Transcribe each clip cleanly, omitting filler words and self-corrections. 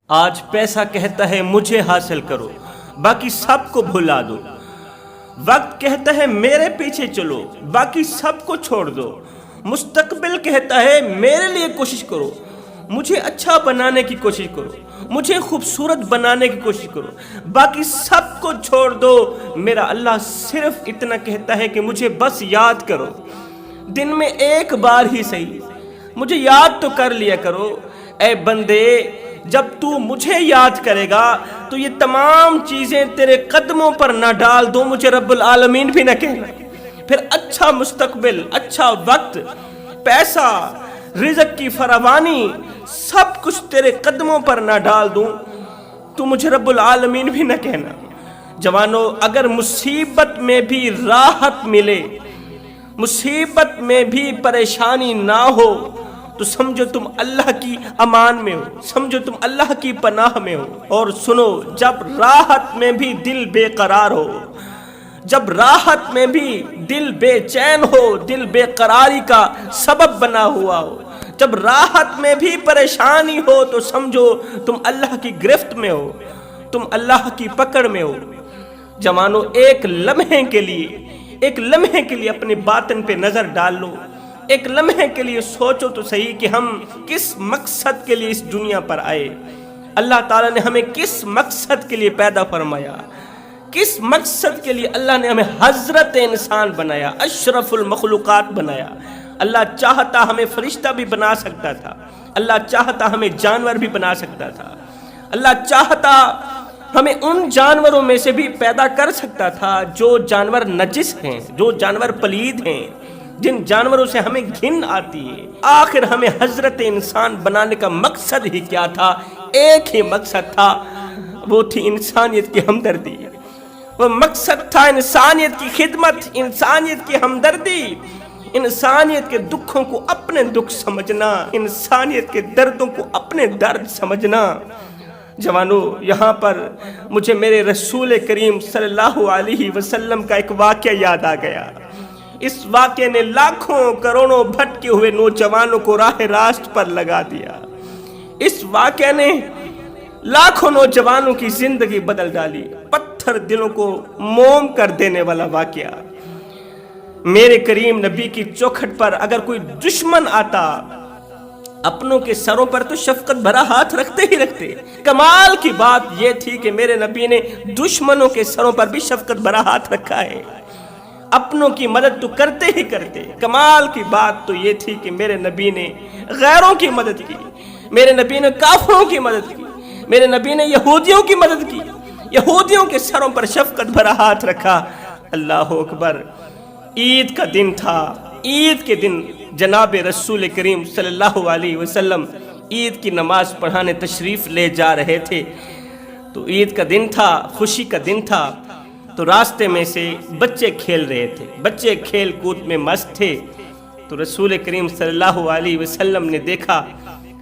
آج پیسہ کہتا ہے مجھے حاصل کرو، باقی سب کو بھلا دو۔ وقت کہتا ہے میرے پیچھے چلو، باقی سب کو چھوڑ دو۔ مستقبل کہتا ہے میرے لیے کوشش کرو، مجھے اچھا بنانے کی کوشش کرو، مجھے خوبصورت بنانے کی کوشش کرو، باقی سب کو چھوڑ دو۔ میرا اللہ صرف اتنا کہتا ہے کہ مجھے بس یاد کرو، دن میں ایک بار ہی صحیح مجھے یاد تو کر لیا کرو۔ اے بندے، جب تو مجھے یاد کرے گا تو یہ تمام چیزیں تیرے قدموں پر نہ ڈال دوں، مجھے رب العالمین بھی نہ کہنا۔ پھر اچھا مستقبل، اچھا وقت، پیسہ، رزق کی فراوانی، سب کچھ تیرے قدموں پر نہ ڈال دوں تو مجھے رب العالمین بھی نہ کہنا۔ جوانو، اگر مصیبت میں بھی راحت ملے، مصیبت میں بھی پریشانی نہ ہو، تو سمجھو تم اللہ کی امان میں ہو، سمجھو تم اللہ کی پناہ میں ہو۔ اور سنو، جب راحت میں بھی دل بے قرار ہو، جب راحت میں بھی دل بے چین ہو، دل بے قراری کا سبب بنا ہوا ہو، جب راحت میں بھی پریشانی ہو، تو سمجھو تم اللہ کی گرفت میں ہو، تم اللہ کی پکڑ میں ہو۔ جوانو، ایک لمحے کے لیے اپنے باطن پہ نظر ڈال لو، ایک لمحے کے لیے سوچو تو صحیح کہ ہم کس مقصد کے لیے اس دنیا پر آئے۔ اللہ تعالیٰ نے ہمیں کس مقصد کے لیے پیدا فرمایا، کس مقصد کے لیے اللہ نے ہمیں حضرت انسان بنایا، اشرف المخلوقات بنایا۔ اللہ چاہتا ہمیں فرشتہ بھی بنا سکتا تھا، اللہ چاہتا ہمیں جانور بھی بنا سکتا تھا، اللہ چاہتا ہمیں ان جانوروں میں سے بھی پیدا کر سکتا تھا جو جانور نجس ہیں، جو جانور پلید ہیں، جن جانوروں سے ہمیں گھن آتی ہے۔ آخر ہمیں حضرت انسان بنانے کا مقصد ہی کیا تھا؟ ایک ہی مقصد تھا، وہ تھی انسانیت کی ہمدردی، وہ مقصد تھا انسانیت کی خدمت، انسانیت کی ہمدردی، انسانیت کے دکھوں کو اپنے دکھ سمجھنا، انسانیت کے دردوں کو اپنے درد سمجھنا۔ جوانو، یہاں پر مجھے میرے رسول کریم صلی اللہ علیہ وسلم کا ایک واقعہ یاد آ گیا۔ اس واقعے نے لاکھوں کروڑوں بھٹکے ہوئے نوجوانوں کو راہ راست پر لگا دیا۔ اس واقعے نے لاکھوں نوجوانوں کی زندگی بدل ڈالی، پتھر دلوں کو موم کر دینے والا واقعہ۔ میرے کریم نبی کی چوکھٹ پر اگر کوئی دشمن آتا، اپنوں کے سروں پر تو شفقت بھرا ہاتھ رکھتے ہی رکھتے۔ کمال کی بات یہ تھی کہ میرے نبی نے دشمنوں کے سروں پر بھی شفقت بھرا ہاتھ رکھا ہے، اپنوں کی مدد تو کرتے ہی کرتے۔ کمال کی بات تو یہ تھی کہ میرے نبی نے غیروں کی مدد کی، میرے نبی نے کافروں کی مدد کی، میرے نبی نے یہودیوں کی مدد کی، یہودیوں کے سروں پر شفقت بھرا ہاتھ رکھا۔ اللہ اکبر! عید کا دن تھا، عید کے دن جناب رسول کریم صلی اللہ علیہ وسلم عید کی نماز پڑھانے تشریف لے جا رہے تھے۔ تو عید کا دن تھا، خوشی کا دن تھا، تو راستے میں سے بچے کھیل رہے تھے، بچے کھیل کود میں مست تھے۔ تو رسول کریم صلی اللہ علیہ وسلم نے دیکھا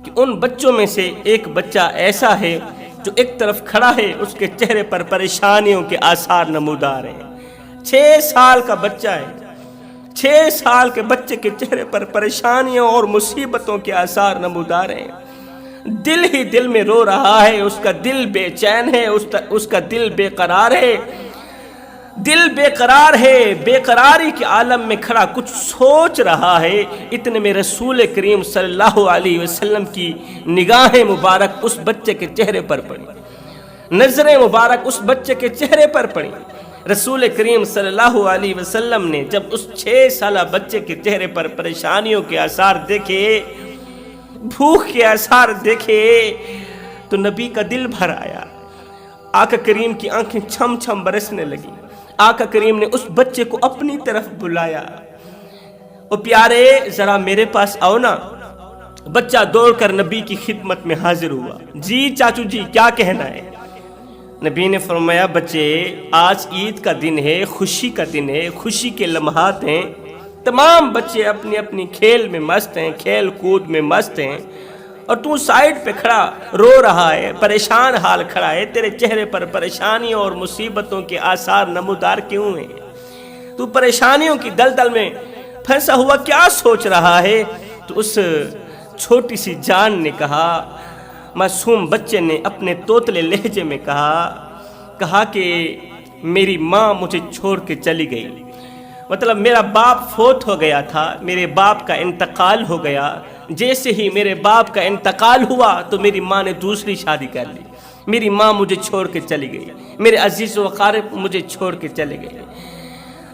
کہ ان بچوں میں سے ایک بچہ ایسا ہے جو ایک طرف کھڑا ہے، اس کے چہرے پر پریشانیوں کے آثار نمودار ہیں۔ 6 سال کا بچہ ہے، 6 سال کے بچے کے چہرے پر پریشانیوں اور مصیبتوں کے آثار نمودار ہیں۔ دل ہی دل میں رو رہا ہے، اس کا دل بے چین ہے، اس کا دل بے قرار ہے، دل بے قرار ہے، بے قراری کے عالم میں کھڑا کچھ سوچ رہا ہے۔ اتنے میں رسول کریم صلی اللہ علیہ وسلم کی نگاہیں مبارک اس بچے کے چہرے پر پڑی، نظریں مبارک اس بچے کے چہرے پر پڑی۔ رسول کریم صلی اللہ علیہ وسلم نے جب اس 6 سالہ بچے کے چہرے پر پریشانیوں کے آثار دیکھے، بھوک کے آثار دیکھے، تو نبی کا دل بھر آیا۔ آقا کریم کی آنکھیں چھم چھم برسنے لگیں۔ آقا کریم نے اس بچے کو اپنی طرف بلایا، او پیارے ذرا میرے پاس آؤ نا۔ بچہ دوڑ کر نبی کی خدمت میں حاضر ہوا۔ جی چاچو جی، کیا کہنا ہے؟ نبی نے فرمایا، بچے آج عید کا دن ہے، خوشی کا دن ہے، خوشی کے لمحات ہیں، تمام بچے اپنی اپنی کھیل میں مست ہیں، کھیل کود میں مست ہیں، اور تو سائیڈ پہ کھڑا رو رہا ہے، پریشان حال کھڑا ہے، تیرے چہرے پر پریشانیوں اور مصیبتوں کے آثار نمودار کیوں ہیں؟ تو پریشانیوں کی دلدل میں پھنسا ہوا کیا سوچ رہا ہے؟ تو اس چھوٹی سی جان نے کہا، معصوم بچے نے اپنے توتلے لہجے میں کہا کہ میری ماں مجھے چھوڑ کے چلی گئی. مطلب میرا باپ فوت ہو گیا تھا، میرے باپ کا انتقال ہو گیا. جیسے ہی میرے باپ کا انتقال ہوا تو میری ماں نے دوسری شادی کر لی. میری ماں مجھے چھوڑ کے چلی گئی، میرے عزیز و اقارب مجھے چھوڑ کے چلے گئے.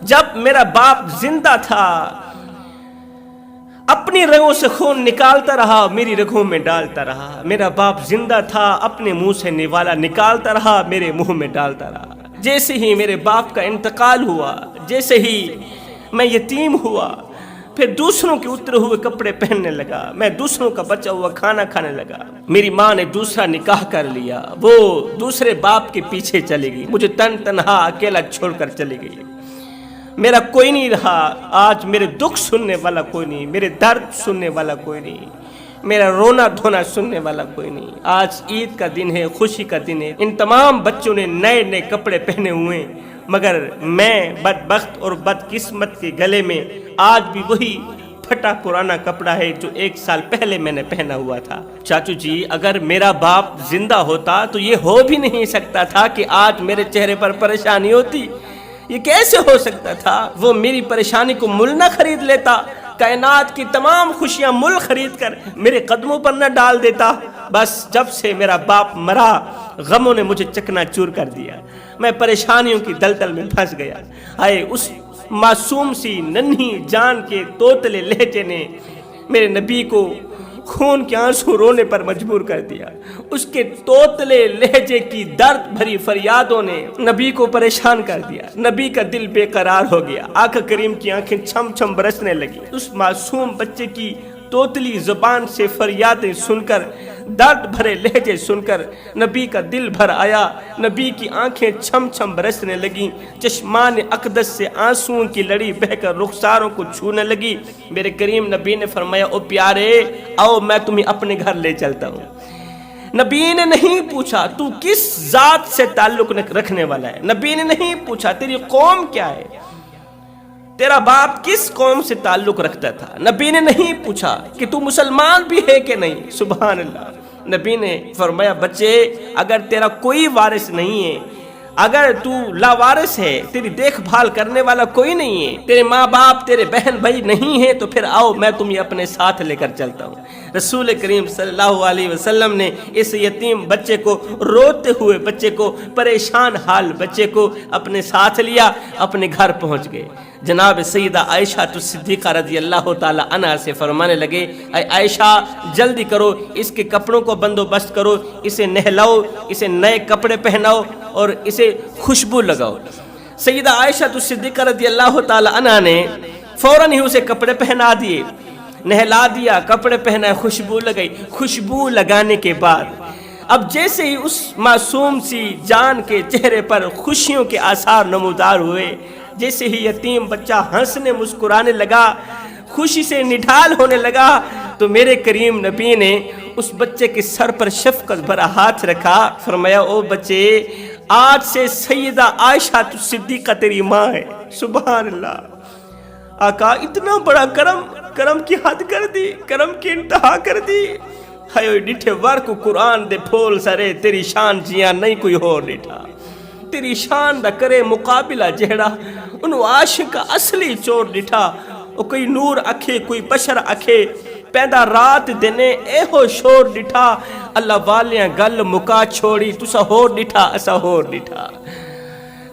جب میرا باپ زندہ تھا اپنی رگوں سے خون نکالتا رہا، میری رگوں میں ڈالتا رہا. میرا باپ زندہ تھا اپنے منہ سے نوالا نکالتا رہا، میرے منہ میں ڈالتا رہا. جیسے ہی میرے باپ کا انتقال ہوا، جیسے ہی میں یتیم ہوا، پھر دوسروں کے اترے ہوئے کپڑے پہننے لگا، میں دوسروں کا بچا ہوا کھانا کھانے لگا. میری ماں نے دوسرا نکاح کر لیا، وہ دوسرے باپ کے پیچھے چلی گئی، مجھے تنہا اکیلا چھوڑ کر چلی گئی. میرا کوئی نہیں رہا. آج میرے دکھ سننے والا کوئی نہیں، میرے درد سننے والا کوئی نہیں، میرا رونا دھونا سننے والا کوئی نہیں. آج عید کا دن ہے، خوشی کا دن ہے. ان تمام بچوں نے نئے نئے کپڑے پہنے ہوئے، مگر میں بدبخت اور بدقسمت کے گلے میں آج بھی وہی پھٹا پرانا کپڑا ہے جو 1 سال پہلے میں نے پہنا ہوا تھا. چاچو جی، اگر میرا باپ زندہ ہوتا تو یہ ہو بھی نہیں سکتا تھا کہ آج میرے چہرے پر پریشانی ہوتی. یہ کیسے ہو سکتا تھا؟ وہ میری پریشانی کو مل نہ خرید لیتا، کائنات کی تمام خوشیاں مل خرید کر میرے قدموں پر نہ ڈال دیتا. بس جب سے میرا باپ مرا غموں نے مجھے چکنا چور کر دیا، میں پریشانیوں کی دلدل میں پھنس گیا. ہائے، اس معصوم سی ننھی جان کے توتلے لہجے نے میرے نبی کو خون کے آنسو رونے پر مجبور کر دیا. اس کے توتلے لہجے کی درد بھری فریادوں نے نبی کو پریشان کر دیا. نبی کا دل بے قرار ہو گیا، آقا کریم کی آنکھیں چھم چھم برسنے لگی. اس معصوم بچے کی توتلی زبان سے فریادیں سن کر، درد بھرے لہجے سن کر نبی کا دل بھر آیا. نبی کی آنکھیں چھم چھم برسنے لگیں، چشمان اقدس سے آنسوؤں کی لڑی بہہ کر رخساروں کو چھونے لگی. میرے کریم نبی نے فرمایا، او پیارے، آؤ میں تمہیں اپنے گھر لے چلتا ہوں. نبی نے نہیں پوچھا تو کس ذات سے تعلق رکھنے والا ہے. نبی نے نہیں پوچھا تیری قوم کیا ہے، تیرا باپ کس قوم سے تعلق رکھتا تھا. نبی نے نہیں پوچھا کہ تو مسلمان بھی ہے کہ نہیں. سبحان اللہ. نبی نے فرمایا، بچے، اگر تیرا کوئی وارث نہیں ہے، اگر تو لاوارث ہے، تیری دیکھ بھال کرنے والا کوئی نہیں ہے، تیرے ماں باپ تیرے بہن بھائی نہیں ہیں، تو پھر آؤ میں تمہیں اپنے ساتھ لے کر چلتا ہوں. رسول کریم صلی اللہ علیہ وسلم نے اس یتیم بچے کو، روتے ہوئے بچے کو، پریشان حال بچے کو اپنے ساتھ لیا، اپنے گھر پہنچ گئے. جناب سیدہ عائشہ صدیقہ رضی اللہ تعالی عنہا سے فرمانے لگے، اے عائشہ، جلدی کرو، اس کے کپڑوں کو بندوبست کرو، اسے نہلاؤ، اسے نئے کپڑے پہناؤ اور اسے خوشبو لگاؤ. سیدہ عائشہ صدیقہ رضی اللہ تعالی عنہا نے فوراً ہی اسے کپڑے پہنا دیے، نہلا دیا، کپڑے پہنا، خوشبو لگائی. خوشبو لگانے کے بعد اب جیسے ہی اس معصوم سی جان کے چہرے پر خوشیوں کے آثار نمودار ہوئے، جیسے ہی یتیم بچہ ہنسنے مسکرانے لگا، خوشی سے نڈھال ہونے لگا، تو میرے کریم نبی نے اس بچے کے سر پر شفقت بھرا ہاتھ رکھا. فرمایا، او بچے، آج سے سیدہ عائشہ صدیقہ تیری ماں ہے. سبحان اللہ. آقا، اتنا بڑا کرم کی حد کر دی، کرم کی انتہا کر دی. ہائے ڈٹھے ور کو قرآن دے پھول سرے، تیری شان جیاں نہیں کوئی ہو ڈٹھا. تیری شان دا کرے مقابلہ جہڑا ان عاشق کا اصلی چور ڈٹھا. او کوئی نور اکھے، کوئی بشر اکھے، پیدا رات دینے اے ہو شور ڈٹھا. اللہ والیاں گل مکا چھوڑی، تسا ہو ڈٹھا اسا ہو ڈٹھا.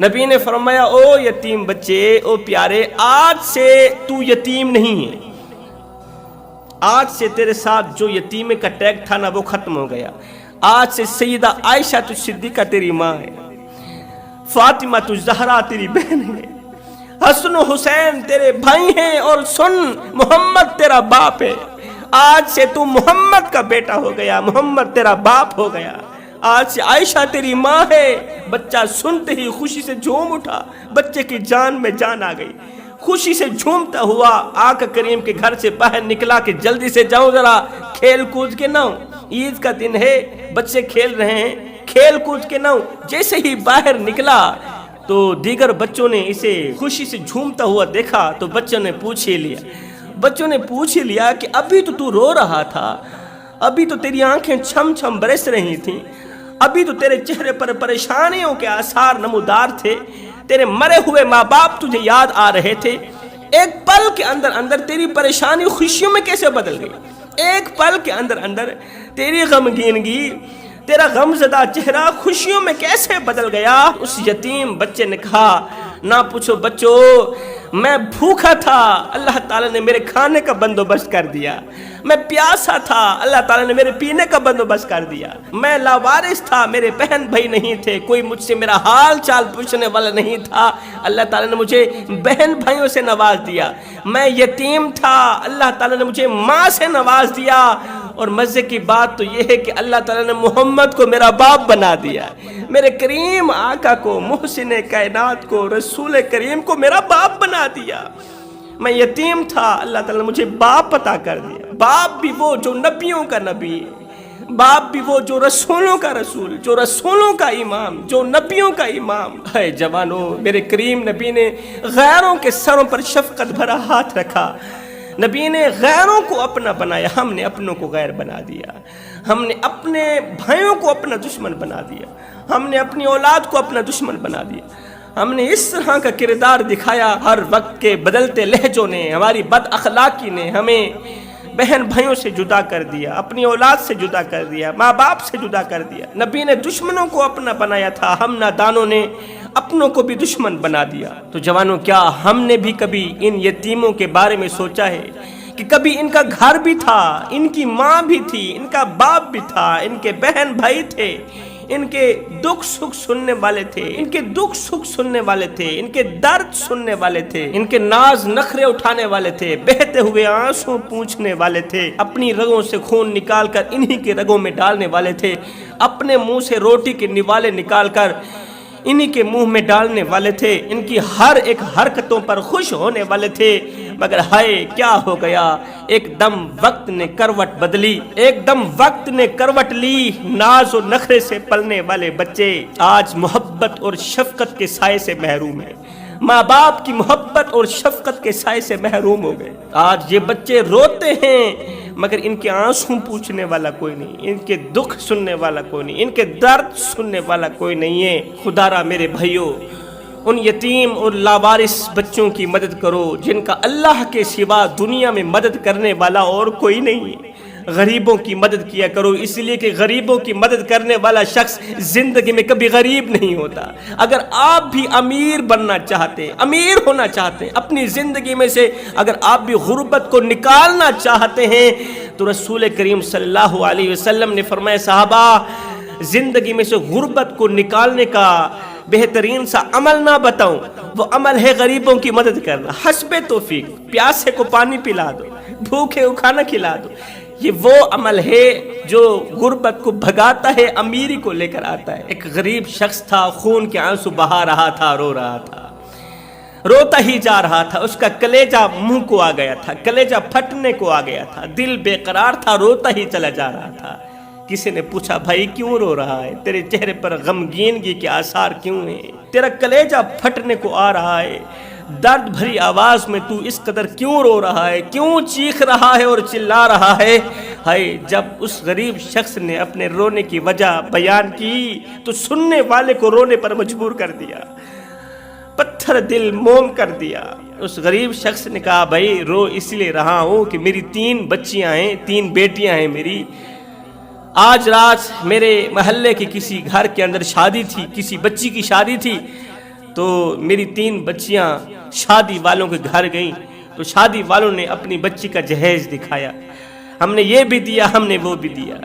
نبی نے فرمایا، او یتیم بچے، او پیارے، آج سے تو یتیم نہیں ہے. آج سے تیرے ساتھ جو یتیمے کا ٹیگ تھا نا، وہ ختم ہو گیا. آج سے سیدہ عائشہ صدیقہ تیری ماں ہے، فاطمہ زہرا تیری بہن ہے، حسن و حسین تیرے بھائی ہیں، اور سن، محمد تیرا باپ ہے. آج سے تو محمد کا بیٹا ہو گیا، محمد تیرا باپ ہو گیا. آج سے عائشہ تیری ماں ہے. بچہ سنتے ہی خوشی سے جھوم اٹھا، بچے کی جان میں جان آ گئی. خوشی سے جھومتا ہوا آقا کریم کے گھر سے باہر نکلا کہ جلدی سے جاؤں، ذرا کھیل کود کے نہ. عید کا دن ہے، بچے کھیل رہے ہیں، کھیل کود کے نہ. جیسے ہی باہر نکلا تو دیگر بچوں نے اسے خوشی سے جھومتا ہوا دیکھا، تو بچوں نے پوچھ ہی لیا کہ ابھی تو رو رہا تھا، ابھی تو تیری آنکھیں چھم چھم برس رہی تھیں، ابھی تو تیرے چہرے پر پریشانیوں کے آثار نمودار تھے، تیرے مرے ہوئے ماں باپ تجھے یاد آ رہے تھے، ایک پل کے اندر اندر تیری پریشانی خوشیوں میں کیسے بدل گئی؟ ایک پل کے اندر اندر تیری غمگینگی، تیرا غم زدہ چہرہ خوشیوں میں کیسے بدل گیا؟ اس یتیم بچے نے کہا، نہ پوچھو بچو، میں بھوکا تھا، اللہ تعالیٰ نے میرے کھانے کا بندوبست کر دیا، میں پیاسا تھا، اللہ تعالیٰ نے میرے پینے کا بندوبست کر دیا، میں لاوارث تھا، میرے بہن بھائی نہیں تھے، کوئی مجھ سے میرا حال چال پوچھنے والا نہیں تھا، اللہ تعالیٰ نے مجھے بہن بھائیوں سے نواز دیا، میں یتیم تھا، اللہ تعالیٰ نے مجھے ماں سے نواز دیا، اور مزے کی بات تو یہ ہے کہ اللہ تعالیٰ نے محمد کو میرا باپ بنا دیا، میرے کریم آقا کو، محسن کائنات کو، رسول کریم کو میرا باپ بنا دیا۔ میں یتیم تھا، اللہ تعالیٰ نے مجھے باپ عطا کر دیا، باپ بھی وہ جو نبیوں کا نبی ہے، باپ بھی وہ جو رسولوں کا رسول، جو رسولوں کا امام، جو نبیوں کا امام ہے۔ جوانوں، میرے کریم نبی نے غیروں کے سروں پر شفقت بھرا ہاتھ رکھا، نبی نے غیروں کو اپنا بنایا، ہم نے اپنوں کو غیر بنا دیا، ہم نے اپنے بھائیوں کو اپنا دشمن بنا دیا، ہم نے اپنی اولاد کو اپنا دشمن بنا دیا، ہم نے اس طرح کا کردار دکھایا۔ ہر وقت کے بدلتے لہجوں نے، ہماری بد اخلاقی نے ہمیں بہن بھائیوں سے جدا کر دیا، اپنی اولاد سے جدا کر دیا، ماں باپ سے جدا کر دیا۔ نبی نے دشمنوں کو اپنا بنایا تھا، ہم نادانوں نے اپنوں کو بھی دشمن بنا دیا۔ تو جوانوں، کیا ہم نے بھی کبھی ان یتیموں کے بارے میں سوچا ہے کہ کبھی ان کا گھر بھی تھا، ان کی ماں بھی تھی، ان کا باپ بھی تھا، ان کے بہن بھائی تھے، ان کے دکھ سکھ سننے والے تھے، ان کے دکھ سکھ سننے والے تھے، ان کے درد سننے والے تھے، ان کے ناز نخرے اٹھانے والے تھے، بہتے ہوئے آنسو پوچھنے والے تھے، اپنی رگوں سے خون نکال کر انہی کے رگوں میں ڈالنے والے تھے، اپنے منہ سے روٹی کے نوالے نکال کر انہی کے منہ میں ڈالنے والے تھے، ان کی ہر ایک حرکتوں پر خوش ہونے والے تھے۔ مگر ہائے کیا ہو گیا، ایک دم وقت نے کروٹ بدلی، ایک دم وقت نے کروٹ لی، ناز و نخرے سے پلنے والے بچے آج محبت اور شفقت کے سائے سے محروم ہیں، ماں باپ کی محبت اور شفقت کے سائے سے محروم ہو گئے۔ آج یہ بچے روتے ہیں مگر ان کے آنسو پوچھنے والا کوئی نہیں، ان کے دکھ سننے والا کوئی نہیں، ان کے درد سننے والا کوئی نہیں ہے۔ خدا را میرے بھائیوں، ان یتیم اور لاوارث بچوں کی مدد کرو جن کا اللہ کے سوا دنیا میں مدد کرنے والا اور کوئی نہیں ہے۔ غریبوں کی مدد کیا کرو، اس لیے کہ غریبوں کی مدد کرنے والا شخص زندگی میں کبھی غریب نہیں ہوتا۔ اگر آپ بھی امیر بننا چاہتے ہیں، امیر ہونا چاہتے ہیں، اپنی زندگی میں سے اگر آپ بھی غربت کو نکالنا چاہتے ہیں تو رسول کریم صلی اللہ علیہ وسلم نے فرمایا، صحابہ، زندگی میں سے غربت کو نکالنے کا بہترین سا عمل نہ بتاؤں، وہ عمل ہے غریبوں کی مدد کرنا۔ حسب توفیق، پیاسے کو پانی پلا دو، بھوکے کو کھانا کھلا دو، یہ وہ عمل ہے جو غربت کو بھگاتا ہے، امیری کو لے کر آتا ہے۔ ایک غریب شخص تھا، خون کے آنسو بہا رہا تھا، رو رہا تھا، روتا ہی جا رہا تھا، اس کا کلیجہ منہ کو آ گیا تھا، کلیجہ پھٹنے کو آ گیا تھا، دل بے قرار تھا، روتا ہی چلا جا رہا تھا۔ کسی نے پوچھا، بھائی کیوں رو رہا ہے؟ تیرے چہرے پر غمگینگی کے آثار کیوں ہیں؟ تیرا کلیجہ پھٹنے کو آ رہا ہے، درد بھری آواز میں تو اس قدر کیوں رو رہا ہے، کیوں چیخ رہا ہے اور چلا رہا ہے؟ ہائے، جب اس غریب شخص نے اپنے رونے کی وجہ بیان کی تو سننے والے کو رونے پر مجبور کر دیا، پتھر دل موم کر دیا۔ اس غریب شخص نے کہا، بھائی رو اس لیے رہا ہوں کہ میری 3 بچیاں ہیں، 3 بیٹیاں ہیں میری۔ آج رات میرے محلے کی کسی گھر کے اندر شادی تھی، کسی بچی کی شادی تھی، تو میری 3 بچیاں شادی والوں کے گھر گئیں، تو شادی والوں نے اپنی بچی کا جہیز دکھایا، ہم نے یہ بھی دیا، ہم نے وہ بھی دیا۔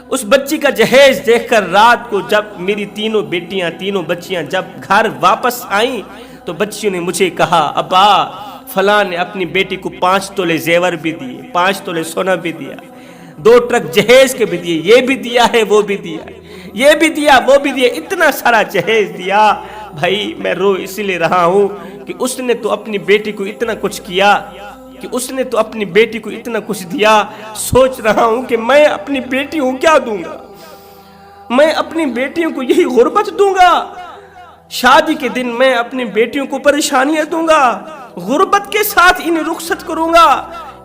اس بچی کا جہیز دیکھ کر رات کو جب میری 3 بچیاں جب گھر واپس آئیں تو بچیوں نے مجھے کہا، ابا فلاں نے اپنی بیٹی کو 5 تولے زیور بھی دیے، 5 تولے سونا بھی دیا، 2 ٹرک جہیز کے بھی دیے، یہ بھی دیا ہے، وہ بھی دیا ہے، یہ بھی دیا، وہ بھی دیا، اتنا سارا جہیز دیا۔ بھائی میں رو اس لیے رہا ہوں کہ اس نے تو اپنی بیٹی کو اتنا کچھ کیا، کہ اس نے تو اپنی بیٹی کو اتنا کچھ دیا، سوچ رہا ہوں کہ میں اپنی بیٹیوں کو کیا دوں گا؟ میں اپنی بیٹیوں کو یہی غربت دوں گا؟ شادی کے دن میں اپنی بیٹیوں کو پریشانیاں دوں گا، غربت کے ساتھ انہیں رخصت کروں گا؟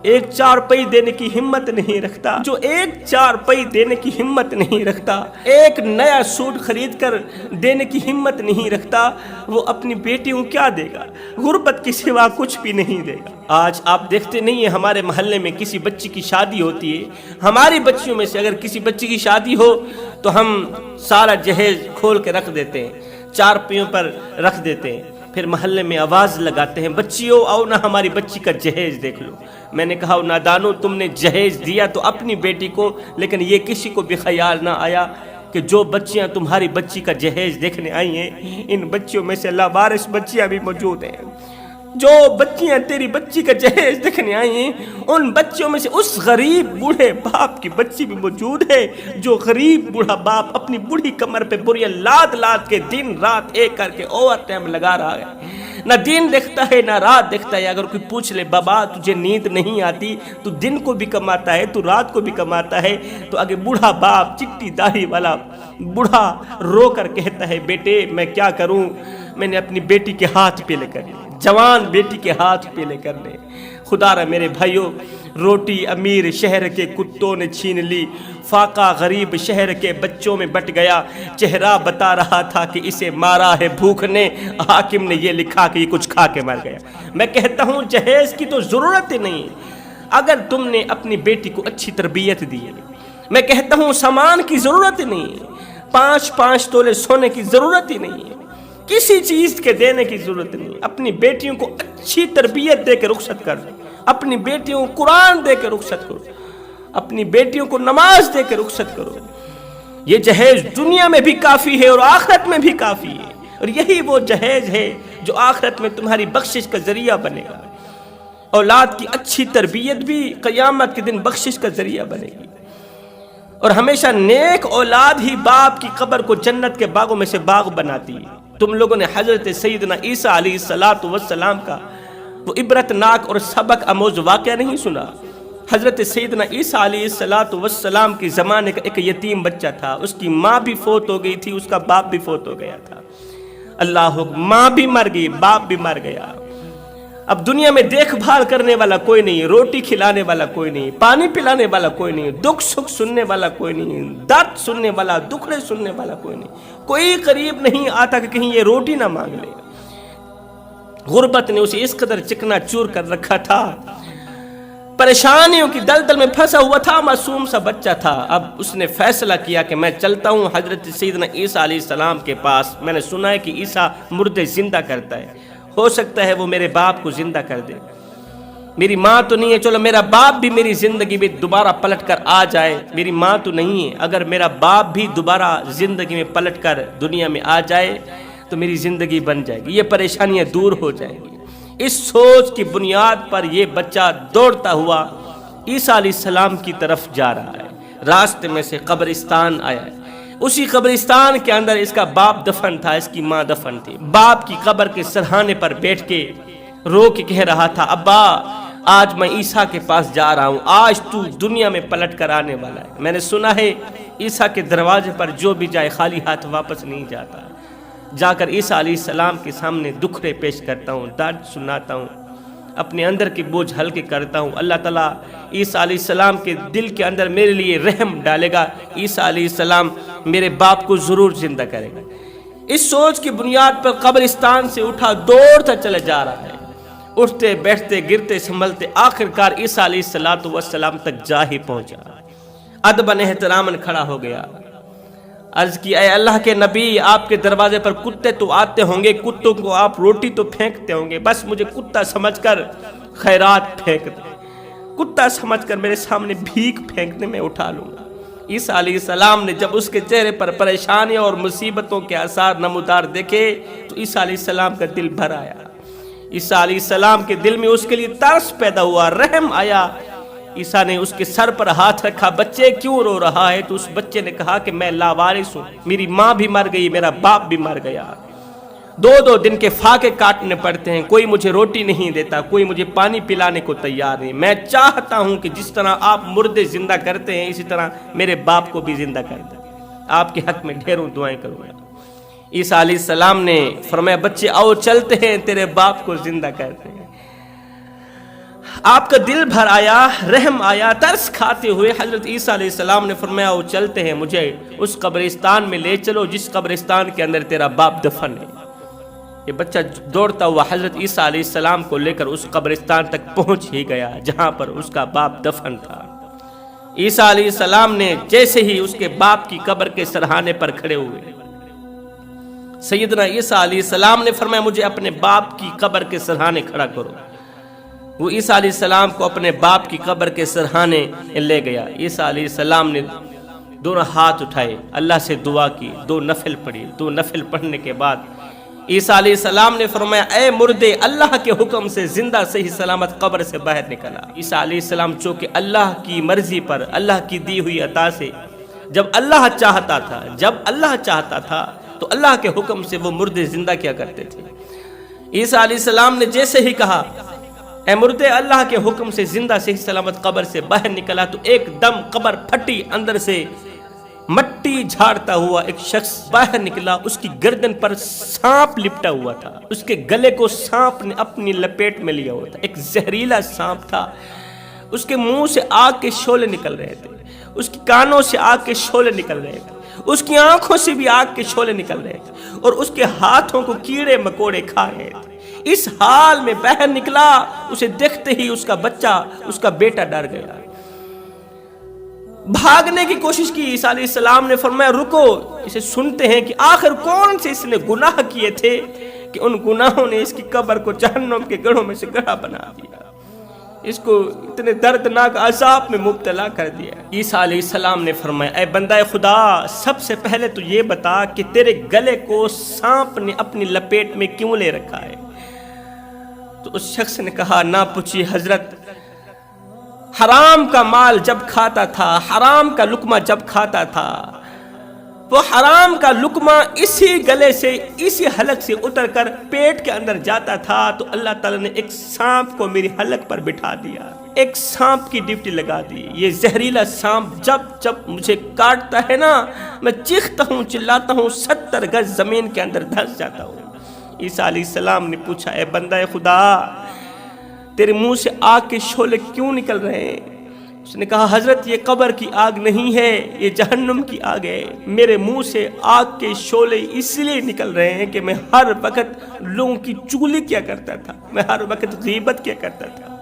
ایک چارپائی دینے کی ہمت نہیں رکھتا، جو ایک چارپائی دینے کی ہمت نہیں رکھتا، ایک نیا سوٹ خرید کر دینے کی ہمت نہیں رکھتا، وہ اپنی بیٹی کو کیا دے گا؟ غربت کے سوا کچھ بھی نہیں دے گا۔ آج آپ دیکھتے نہیں ہیں ہمارے محلے میں کسی بچی کی شادی ہوتی ہے، ہماری بچیوں میں سے اگر کسی بچی کی شادی ہو تو ہم سارا جہیز کھول کے رکھ دیتے ہیں، چارپائیوں پر رکھ دیتے ہیں، پھر محلے میں آواز لگاتے ہیں، بچیوں آؤ نہ ہماری بچی کا جہیز دیکھ لو۔ میں نے کہا نادانو، تم نے جہیز دیا تو اپنی بیٹی کو، لیکن یہ کسی کو بھی خیال نہ آیا کہ جو بچیاں تمہاری بچی کا جہیز دیکھنے آئی ہیں، ان بچیوں میں سے لاوارث بچیاں بھی موجود ہیں۔ جو بچیاں تیری بچی کا جہیز دیکھنے آئی ہیں، ان بچیوں میں سے اس غریب بوڑھے باپ کی بچی بھی موجود ہے، جو غریب بوڑھا باپ اپنی بوڑھی کمر پہ بوریاں لاد لاد کے دن رات ایک کر کے اوور ٹائم لگا رہا ہے، نہ دن دیکھتا ہے نہ رات دیکھتا ہے۔ اگر کوئی پوچھ لے بابا تجھے نیند نہیں آتی، تو دن کو بھی کماتا ہے تو رات کو بھی کماتا ہے، تو اگر بوڑھا باپ چٹی داڑھی والا بوڑھا رو کر کہتا ہے بیٹے میں کیا کروں، میں نے اپنی بیٹی کے ہاتھ پیلے کر لیے، جوان بیٹی کے ہاتھ پیلے کر لے۔ خدا را میرے بھائیوں، روٹی امیر شہر کے کتوں نے چھین لی، فاقہ غریب شہر کے بچوں میں بٹ گیا، چہرہ بتا رہا تھا کہ اسے مارا ہے بھوک نے، حاکم نے یہ لکھا کہ یہ کچھ کھا کے مر گیا۔ میں کہتا ہوں جہیز کی تو ضرورت ہی نہیں اگر تم نے اپنی بیٹی کو اچھی تربیت دی۔ میں کہتا ہوں سامان کی ضرورت ہی نہیں، 5 تولے سونے کی ضرورت ہی نہیں ہے، کسی چیز کے دینے کی ضرورت نہیں۔ اپنی بیٹیوں کو اچھی تربیت دے کے رخصت کر دو، اپنی بیٹیوں کو قرآن دے کے رخصت کرو، اپنی بیٹیوں کو نماز دے کے رخصت کرو۔ یہ جہیز دنیا میں بھی کافی ہے اور آخرت میں بھی کافی ہے، اور یہی وہ جہیز ہے جو آخرت میں تمہاری بخشش کا ذریعہ بنے گا۔ اولاد کی اچھی تربیت بھی قیامت کے دن بخشش کا ذریعہ بنے گی، اور ہمیشہ نیک اولاد ہی باپ کی قبر کو جنت کے باغوں میں سے باغ بناتی ہے۔ تم لوگوں نے حضرت سیدنا عیسیٰ علیہ السلام کا وہ عبرتناک اور سبق آموز واقعہ نہیں سنا؟ حضرت سیدنا عیسیٰ علیہ السلام کے زمانے کا ایک یتیم بچہ تھا، اس کی ماں بھی فوت ہو گئی تھی، اس کا باپ بھی فوت ہو گیا تھا۔ اللہ اکبر، ماں بھی مر گئی، باپ بھی مر گیا۔ اب دنیا میں دیکھ بھال کرنے والا کوئی نہیں، روٹی کھلانے والا کوئی نہیں، پانی پلانے والا کوئی نہیں، دکھ سکھ سننے والا کوئی نہیں، درد سننے والا، دکھڑے سننے والا کوئی نہیں، کوئی قریب نہیں آتا کہ کہیں یہ روٹی نہ مانگ لے۔ غربت نے اسے اس قدر چکنا چور کر رکھا تھا، پریشانیوں کی دلدل میں پھنسا ہوا تھا، معصوم سا بچہ تھا۔ اب اس نے فیصلہ کیا کہ میں چلتا ہوں حضرت سیدنا عیسیٰ علیہ السلام کے پاس، میں نے سنا ہے کہ عیسیٰ مردے زندہ کرتا ہے، ہو سکتا ہے وہ میرے باپ کو زندہ کر دے، میری ماں تو نہیں ہے، چلو میرا باپ بھی میری زندگی میں دوبارہ پلٹ کر آ جائے، میری ماں تو نہیں ہے، اگر میرا باپ بھی دوبارہ زندگی میں پلٹ کر دنیا میں آ جائے تو میری زندگی بن جائے گی، یہ پریشانیاں دور ہو جائیں گی۔ اس سوچ کی بنیاد پر یہ بچہ دوڑتا ہوا عیسیٰ علیہ السلام کی طرف جا رہا ہے۔ راستے میں سے قبرستان آیا ہے، اسی قبرستان کے اندر اس کا باپ دفن تھا، اس کی ماں دفن تھی۔ باپ کی قبر کے سرہانے پر بیٹھ کے رو کے کہہ رہا تھا، ابا آج میں عیسیٰ کے پاس جا رہا ہوں، آج تو دنیا میں پلٹ کر آنے والا ہے۔ میں نے سنا ہے عیسیٰ کے دروازے پر جو بھی جائے خالی ہاتھ واپس نہیں جاتا، جا کر عیسیٰ علیہ السلام کے سامنے دکھڑے پیش کرتا ہوں، درد سناتا ہوں، اپنے اندر کے بوجھ ہلکے کرتا ہوں۔ اللہ تعالیٰ عیسیٰ علیہ السلام کے دل کے اندر میرے لیے رحم ڈالے گا، عیسیٰ علیہ السلام میرے باپ کو ضرور زندہ کرے گا۔ اس سوچ کی بنیاد پر قبرستان سے اٹھا، دوڑتا چلا جا رہا ہے، اٹھتے بیٹھتے گرتے سنبھلتے آخرکار عیسیٰ علیہ السلام تک جا ہی پہنچا، ادباً احتراماً کھڑا ہو گیا، عرض کی اے اللہ کے نبی، آپ کے دروازے پر کتے تو آتے ہوں گے، کتوں کو آپ روٹی تو پھینکتے ہوں گے، بس مجھے کتا سمجھ کر خیرات پھینک دیں، کتا سمجھ کر میرے سامنے بھیک پھینکنے میں اٹھا لوں گا۔ عیسیٰ علیہ السلام نے جب اس کے چہرے پر پریشانیوں اور مصیبتوں کے آثار نمودار دیکھے تو عیسیٰ علیہ السلام کا دل بھر آیا، عیسیٰ علیہ السلام کے دل میں اس کے لیے ترس پیدا ہوا، رحم آیا۔ عیسیٰ نے اس کے سر پر ہاتھ رکھا، بچے کیوں رو رہا ہے؟ تو اس بچے نے کہا کہ میں لاوارث ہوں، میری ماں بھی مر گئی، میرا باپ بھی مر گیا، 2 دن کے فاقے کاٹنے پڑتے ہیں، کوئی مجھے روٹی نہیں دیتا، کوئی مجھے پانی پلانے کو تیار نہیں، میں چاہتا ہوں کہ جس طرح آپ مردے زندہ کرتے ہیں اسی طرح میرے باپ کو بھی زندہ کر دیں، آپ کے حق میں ڈھیروں دعائیں کروں گا۔ عیسیٰ علیہ السلام نے فرمایا بچے آؤ چلتے ہیں، تیرے باپ کو زندہ کرتے ہیں۔ آپ کا دل بھر آیا، رحم آیا، ترس کھاتے ہوئے حضرت عیسیٰ علیہ السلام نے فرمایا وہ چلتے ہیں، مجھے اس قبرستان میں لے چلو جس قبرستان کے اندر تیرا باپ دفن ہے۔ یہ بچہ دوڑتا ہوا حضرت عیسیٰ علیہ السلام کو لے کر اس قبرستان تک پہنچ ہی گیا جہاں پر اس کا باپ دفن تھا۔ عیسیٰ علیہ السلام نے جیسے ہی اس کے باپ کی قبر کے سرہانے پر کھڑے ہوئے، سیدنا عیسیٰ علیہ السلام نے فرمایا مجھے اپنے باپ کی قبر کے سرہانے کھڑا کرو۔ وہ عیسیٰ علیہ السلام کو اپنے باپ کی قبر کے سرہانے لے گیا۔ عیسیٰ علیہ السلام نے دونوں ہاتھ اٹھائے، اللہ سے دعا کی، 2 نفل پڑھی۔ 2 نفل پڑھنے کے بعد عیسیٰ علیہ السلام نے فرمایا اے مردے، اللہ کے حکم سے زندہ صحیح سلامت قبر سے باہر نکلا۔ عیسیٰ علیہ السلام چونکہ اللہ کی مرضی پر، اللہ کی دی ہوئی عطا سے جب اللہ چاہتا تھا تو اللہ کے حکم سے وہ مردے زندہ کیا کرتے تھے۔ عیسیٰ علیہ السلام نے جیسے ہی کہا اے مردے، اللہ کے حکم سے زندہ صحیح سلامت قبر سے باہر نکلا تو ایک دم قبر پھٹی، اندر سے مٹی جھاڑتا ہوا ایک شخص باہر نکلا۔ اس کی گردن پر سانپ لپٹا ہوا تھا، اس کے گلے کو سانپ نے اپنی لپیٹ میں لیا ہوا تھا، ایک زہریلا سانپ تھا۔ اس کے منہ سے آگ کے شعلے نکل رہے تھے، اس کی کانوں سے آگ کے شعلے نکل رہے تھے، اس کی آنکھوں سے بھی آگ کے شعلے نکل رہے تھے، اور اس کے ہاتھوں کو کیڑے مکوڑے کھا رہے تھے۔ اس حال میں باہر نکلا، اسے دیکھتے ہی اس کا بچہ، اس کا بیٹا ڈر گیا، بھاگنے کی کوشش کی۔ عیسیٰ علیہ السلام نے فرمایا رکو، اسے سنتے ہیں کہ آخر کون سے اس نے گناہ کیے تھے کہ ان گناہوں نے اس کی قبر کو جہنم کے گڑھوں میں سے گڑھا بنا دیا، اس کو اتنے دردناک عذاب میں مبتلا کر دیا۔ عیسیٰ علیہ السلام نے فرمایا اے بندہ خدا، سب سے پہلے تو یہ بتا کہ تیرے گلے کو سانپ نے اپنی لپیٹ میں کیوں لے رکھا ہے؟ تو اس شخص نے کہا نہ پوچھیے حضرت، حرام کا مال جب کھاتا تھا، حرام کا لقمہ جب کھاتا تھا، وہ حرام کا لقمہ اسی گلے سے، اسی حلق سے اتر کر پیٹ کے اندر جاتا تھا تو اللہ تعالیٰ نے ایک سانپ کو میری حلق پر بٹھا دیا، ایک سانپ کی ڈیوٹی لگا دی۔ یہ زہریلا سانپ جب مجھے کاٹتا ہے نا، میں چیختا ہوں، چلاتا ہوں، 70 گز زمین کے اندر دھس جاتا ہوں۔ عیسیٰ علیہ السلام نے پوچھا اے بندہ خدا، تیرے منہ سے آگ کے شعلے کیوں نکل رہے ہیں؟ اس نے کہا حضرت یہ قبر کی آگ نہیں ہے، یہ جہنم کی آگ ہے۔ میرے منہ سے آگ کے شعلے اس لیے نکل رہے ہیں کہ میں ہر وقت لوگوں کی چغلی کیا کرتا تھا، میں ہر وقت غیبت کیا کرتا تھا۔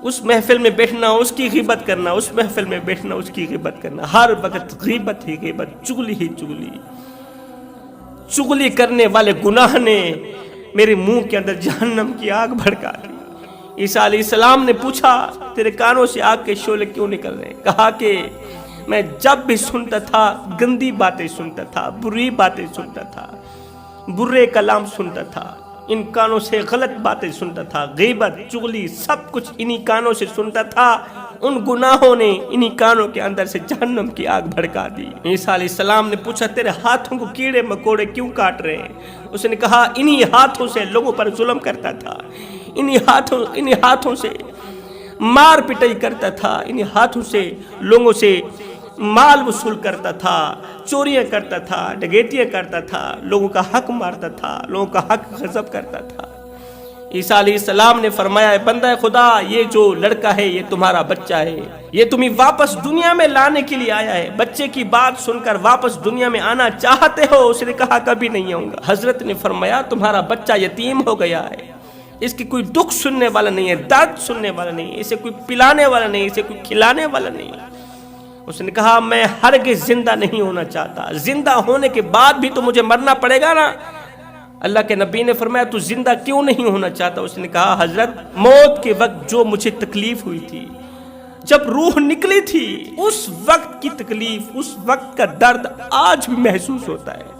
اس محفل میں بیٹھنا، اس کی غیبت کرنا، اس محفل میں بیٹھنا، اس کی غیبت کرنا، ہر وقت غیبت ہی غیبت، چغلی ہی چغلی۔ چغلی کرنے والے گناہ نے میرے منہ کے اندر جہنم کی آگ بھڑکا دی۔ عیسیٰ علیہ السلام نے پوچھا تیرے کانوں سے آگ کے شعلے کیوں نکل رہے ہیں؟ کہا کہ میں جب بھی سنتا تھا گندی باتیں سنتا تھا، بری باتیں سنتا تھا، برے کلام سنتا تھا، ان کانوں سے غلط باتیں سنتا تھا، غیبت، چغلی، سب کچھ انہی کانوں سے سنتا تھا۔ ان گناہوں نے انہی کانوں کے اندر سے جہنم کی آگ بھڑکا دی۔ عیسیٰ علیہ السلام نے پوچھا تیرے ہاتھوں کو کیڑے مکوڑے کیوں کاٹ رہے ہیں؟ اس نے کہا انہی ہاتھوں سے لوگوں پر ظلم کرتا تھا، انہی ہاتھوں سے مار پٹائی کرتا تھا، انہی ہاتھوں سے لوگوں سے مال وصول کرتا تھا، چوریاں کرتا تھا، ڈکیتیاں کرتا تھا، لوگوں کا حق مارتا تھا، لوگوں کا حق غصب کرتا تھا۔ عیسیٰ علیہ السلام نے فرمایا اے بندہ خدا، یہ جو لڑکا ہے یہ تمہارا بچہ ہے، یہ تمہیں واپس دنیا میں لانے کے لیے آیا ہے۔ بچے کی بات سن کر واپس دنیا میں آنا چاہتے ہو؟ اس نے کہا کبھی نہیں آؤں گا۔ حضرت نے فرمایا تمہارا بچہ یتیم ہو گیا ہے، اس کی کوئی دکھ سننے والا نہیں ہے، درد سننے والا نہیں ہے، اسے کوئی پلانے والا نہیں، اسے کوئی کھلانے والا نہیں۔ اس نے کہا میں ہرگز زندہ نہیں ہونا چاہتا، زندہ ہونے کے بعد بھی تو مجھے مرنا پڑے گا نا۔ اللہ کے نبی نے فرمایا تو زندہ کیوں نہیں ہونا چاہتا؟ اس نے کہا حضرت موت کے وقت جو مجھے تکلیف ہوئی تھی، جب روح نکلی تھی، اس وقت کی تکلیف، اس وقت کا درد آج بھی محسوس ہوتا ہے۔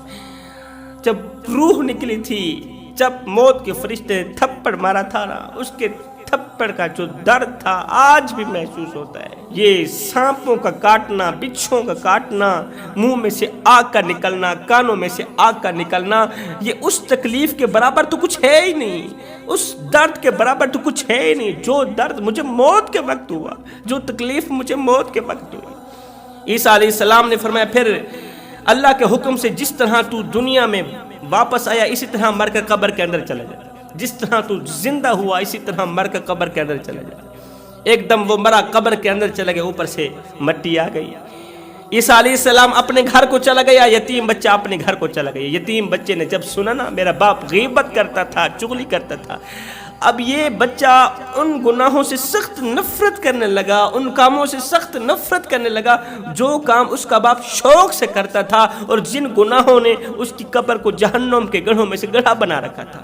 جب روح نکلی تھی، جب موت کے فرشتے نے تھپڑ مارا تھا نا، اس کے تھپڑ کا جو درد تھا آج بھی محسوس ہوتا ہے۔ یہ سانپوں کا کاٹنا، بچھوں کا کاٹنا، منہ میں سے آگ کا نکلنا، کانوں میں سے آگ کا نکلنا، یہ اس تکلیف کے برابر تو کچھ ہے ہی نہیں، اس درد کے برابر تو کچھ ہے ہی نہیں جو درد مجھے موت کے وقت ہوا، جو تکلیف مجھے موت کے وقت ہوئی۔ عیسیٰ علیہ السلام نے فرمایا پھر اللہ کے حکم سے جس طرح تو دنیا میں واپس آیا اسی طرح مر کر قبر کے اندر چلا جائے۔ جس طرح تو زندہ ہوا اسی طرح مر کر قبر کے اندر چلا جا۔ ایک دم وہ مرا قبر کے اندر چلا گیا، اوپر سے مٹی آ گئی۔ عیسیٰ علیہ السلام اپنے گھر کو چلا گیا، یتیم بچہ اپنے گھر کو چلا گیا۔ یتیم بچے نے جب سنا نا میرا باپ غیبت کرتا تھا، چغلی کرتا تھا، اب یہ بچہ ان گناہوں سے سخت نفرت کرنے لگا، ان کاموں سے سخت نفرت کرنے لگا جو کام اس کا باپ شوق سے کرتا تھا، اور جن گناہوں نے اس کی قبر کو جہنم کے گڑھوں میں سے گڑھا بنا رکھا تھا،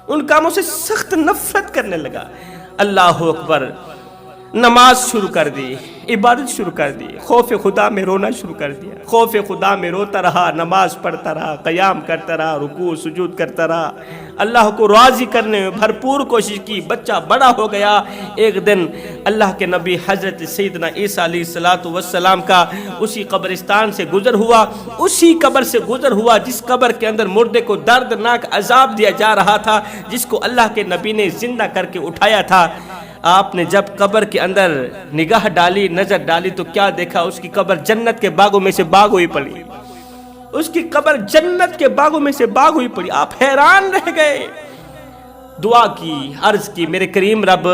ان کاموں سے سخت نفرت کرنے لگا۔ اللہ اکبر، نماز شروع کر دی، عبادت شروع کر دی، خوف خدا میں رونا شروع کر دیا، خوف خدا میں روتا رہا، نماز پڑھتا رہا، قیام کرتا رہا، رکوع سجود کرتا رہا، اللہ کو راضی کرنے میں بھرپور کوشش کی۔ بچہ بڑا ہو گیا۔ ایک دن اللہ کے نبی حضرت سیدنا عیسیٰ علیہ السلام کا اسی قبرستان سے گزر ہوا، اسی قبر سے گزر ہوا جس قبر کے اندر مردے کو دردناک عذاب دیا جا رہا تھا، جس کو اللہ کے نبی نے زندہ کر کے اٹھایا تھا۔ آپ نے جب قبر کے اندر نگاہ ڈالی، نظر ڈالی، تو کیا دیکھا؟ اس کی قبر جنت کے باغوں میں سے باغ ہوئی پڑی، اس کی قبر جنت کے باغوں میں سے باغ ہوئی پڑی۔ آپ حیران رہ گئے، دعا کی، عرض کی، میرے کریم رب،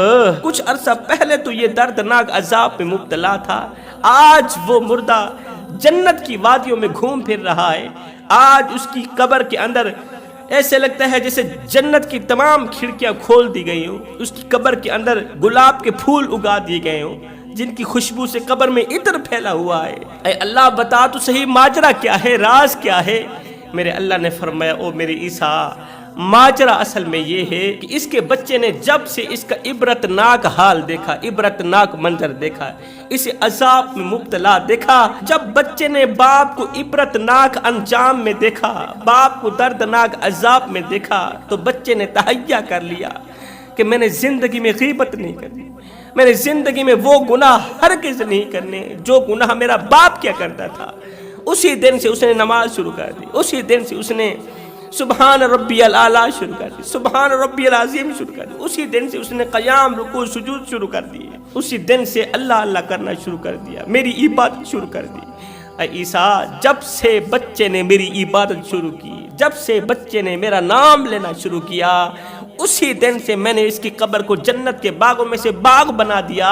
کچھ عرصہ پہلے تو یہ دردناک عذاب میں مبتلا تھا، آج وہ مردہ جنت کی وادیوں میں گھوم پھر رہا ہے، آج اس کی قبر کے اندر ایسے لگتا ہے جیسے جنت کی تمام کھڑکیاں کھول دی گئی ہوں، اس کی قبر کے اندر گلاب کے پھول اگا دیے گئے ہوں جن کی خوشبو سے قبر میں عطر پھیلا ہوا ہے۔ اے اللہ بتا تو صحیح ماجرا کیا ہے، راز کیا ہے؟ میرے اللہ نے فرمایا، او میرے عیسیٰ، ماجرا اصل میں یہ ہے کہ اس کے بچے نے جب سے اس کا عبرتناک حال دیکھا، عبرتناک منظر دیکھا، اسے عذاب میں مبتلا دیکھا، جب بچے نے باپ کو عبرتناک انجام میں دیکھا، باپ کو دردناک عذاب میں دیکھا، تو بچے نے تہیہ کر لیا کہ میں نے زندگی میں غیبت نہیں کرنی، میں نے زندگی میں وہ گناہ ہرگز نہیں کرنے جو گناہ میرا باپ کیا کرتا تھا۔ اسی دن سے اس نے نماز شروع کر دی، اسی دن سے اس نے سبحان ربی الاعلیٰ شروع کر دی، سبحان ربی العظیم شروع کر دی، اسی دن سے اس نے قیام، رکوع، سجود شروع کر دیے، اسی دن سے اللہ اللہ کرنا شروع کر دیا، میری عبادت شروع کر دی۔ اے عیسیٰ، جب سے بچے نے میری عبادت شروع کی، جب سے بچے نے میرا نام لینا شروع کیا، اسی دن سے میں نے اس کی قبر کو جنت کے باغوں میں سے باغ بنا دیا،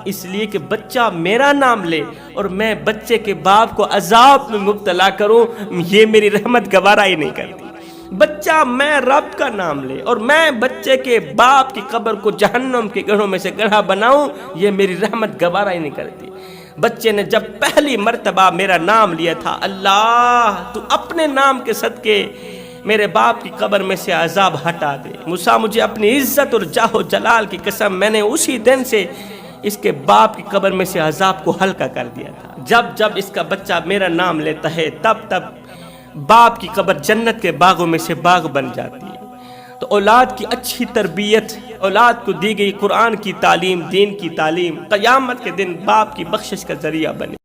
اس لیے کہ بچہ میرا نام لے اور میں بچے کے باپ کو عذاب میں مبتلا کروں، یہ میری رحمت گوارا ہی نہیں کرتی۔ بچہ میں رب کا نام لے اور میں بچے کے باپ کی قبر کو جہنم کے گڑھوں میں سے گڑھا بناؤں، یہ میری رحمت گوارا ہی نہیں کرتی۔ بچے نے جب پہلی مرتبہ میرا نام لیا تھا، اللہ تو اپنے نام کے صدقے میرے باپ کی قبر میں سے عذاب ہٹا دے، موسیٰ مجھے اپنی عزت اور جاہ و جلال کی قسم، میں نے اسی دن سے اس کے باپ کی قبر میں سے عذاب کو ہلکا کر دیا تھا۔ جب جب اس کا بچہ میرا نام لیتا ہے، تب تب باپ کی قبر جنت کے باغوں میں سے باغ بن جاتی ہے۔ تو اولاد کی اچھی تربیت، اولاد کو دی گئی قرآن کی تعلیم، دین کی تعلیم، قیامت کے دن باپ کی بخشش کا ذریعہ بنے۔